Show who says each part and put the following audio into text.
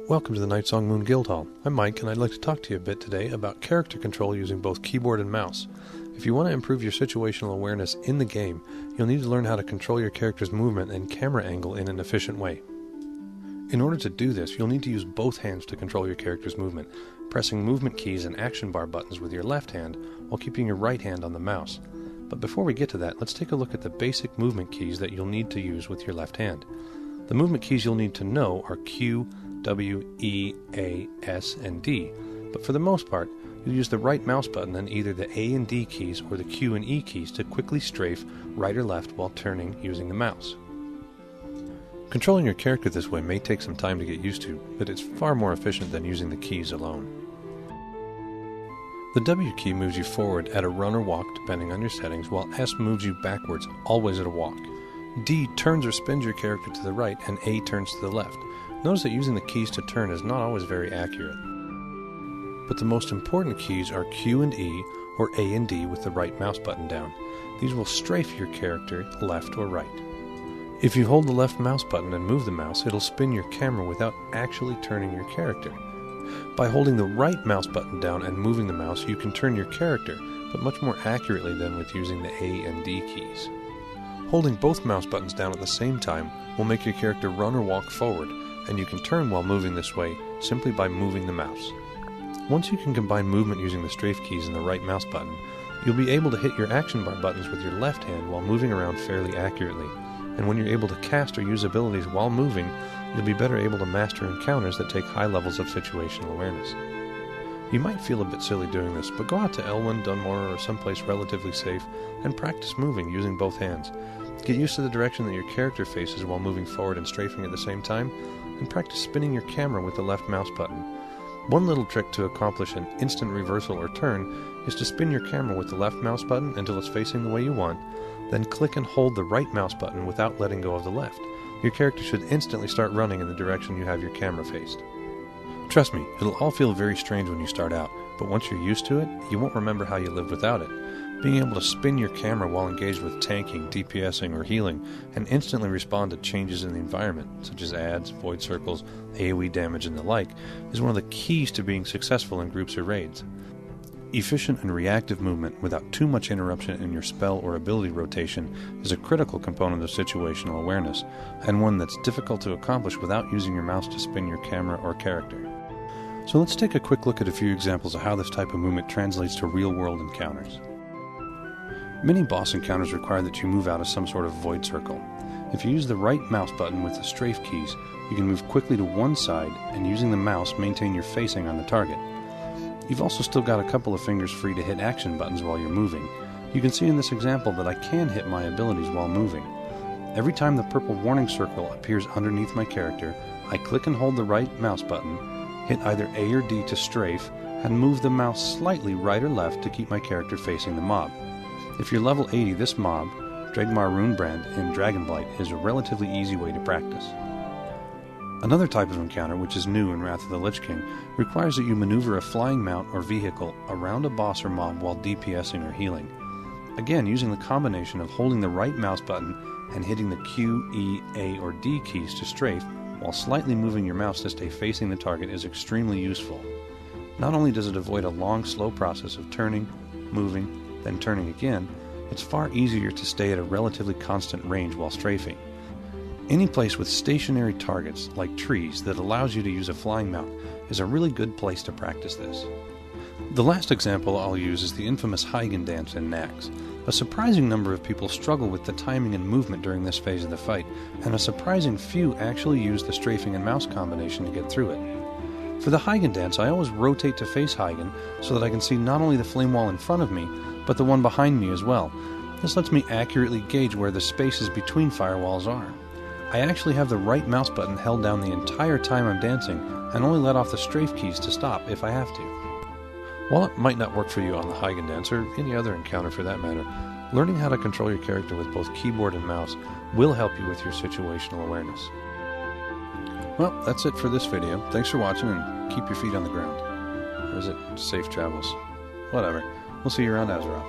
Speaker 1: Welcome to the Nightsong Moon Guildhall. I'm Mike, and I'd like to talk to you a bit today about character control using both keyboard and mouse. If you want to improve your situational awareness in the game, you'll need to learn how to control your character's movement and camera angle in an efficient way. In order to do this, you'll need to use both hands to control your character's movement, pressing movement keys and action bar buttons with your left hand while keeping your right hand on the mouse. But before we get to that, let's take a look at the basic movement keys that you'll need to use with your left hand. The movement keys you'll need to know are Q, W, E, A, S, and D, but for the most part, you'll use the right mouse button and either the A and D keys or the Q and E keys to quickly strafe right or left while turning using the mouse. Controlling your character this way may take some time to get used to, but it's far more efficient than using the keys alone. The W key moves you forward at a run or walk depending on your settings, while S moves you backwards, always at a walk. D turns or spins your character to the right, and A turns to the left. Notice that using the keys to turn is not always very accurate. But the most important keys are Q and E, or A and D with the right mouse button down. These will strafe your character left or right. If you hold the left mouse button and move the mouse, it'll spin your camera without actually turning your character. By holding the right mouse button down and moving the mouse, you can turn your character, but much more accurately than with using the A and D keys. Holding both mouse buttons down at the same time will make your character run or walk forward, and you can turn while moving this way simply by moving the mouse. Once you can combine movement using the strafe keys and the right mouse button, you'll be able to hit your action bar buttons with your left hand while moving around fairly accurately, and when you're able to cast or use abilities while moving, you'll be better able to master encounters that take high levels of situational awareness. You might feel a bit silly doing this, but go out to Elwyn, Dunmore, or someplace relatively safe and practice moving using both hands. Get used to the direction that your character faces while moving forward and strafing at the same time, and practice spinning your camera with the left mouse button. One little trick to accomplish an instant reversal or turn is to spin your camera with the left mouse button until it's facing the way you want, then click and hold the right mouse button without letting go of the left. Your character should instantly start running in the direction you have your camera faced. Trust me, it'll all feel very strange when you start out, but once you're used to it, you won't remember how you lived without it. Being able to spin your camera while engaged with tanking, DPSing, or healing, and instantly respond to changes in the environment, such as ads, void circles, AoE damage, and the like, is one of the keys to being successful in groups or raids. Efficient and reactive movement without too much interruption in your spell or ability rotation is a critical component of situational awareness, and one that's difficult to accomplish without using your mouse to spin your camera or character. So let's take a quick look at a few examples of how this type of movement translates to real-world encounters. Many boss encounters require that you move out of some sort of void circle. If you use the right mouse button with the strafe keys, you can move quickly to one side and using the mouse maintain your facing on the target. You've also still got a couple of fingers free to hit action buttons while you're moving. You can see in this example that I can hit my abilities while moving. Every time the purple warning circle appears underneath my character, I click and hold the right mouse button, hit either A or D to strafe, and move the mouse slightly right or left to keep my character facing the mob. If you're level 80, this mob, Dregmar Runebrand in Dragonblight, is a relatively easy way to practice. Another type of encounter, which is new in Wrath of the Lich King, requires that you maneuver a flying mount or vehicle around a boss or mob while DPSing or healing. Again, using the combination of holding the right mouse button and hitting the Q, E, A, or D keys to strafe, while slightly moving your mouse to stay facing the target is extremely useful. Not only does it avoid a long, slow process of turning, moving, then turning again, it's far easier to stay at a relatively constant range while strafing. Any place with stationary targets, like trees, that allows you to use a flying mount is a really good place to practice this. The last example I'll use is the infamous Hagen dance in Nax. A surprising number of people struggle with the timing and movement during this phase of the fight, and a surprising few actually use the strafing and mouse combination to get through it. For the Hagen dance, I always rotate to face Hagen so that I can see not only the flame wall in front of me, but the one behind me as well. This lets me accurately gauge where the spaces between firewalls are. I actually have the right mouse button held down the entire time I'm dancing, and only let off the strafe keys to stop if I have to. While it might not work for you on the Hagen dance, or any other encounter for that matter, learning how to control your character with both keyboard and mouse will help you with your situational awareness. Well, that's it for this video. Thanks for watching, and keep your feet on the ground. Or is it safe travels? Whatever. We'll see you around Azeroth.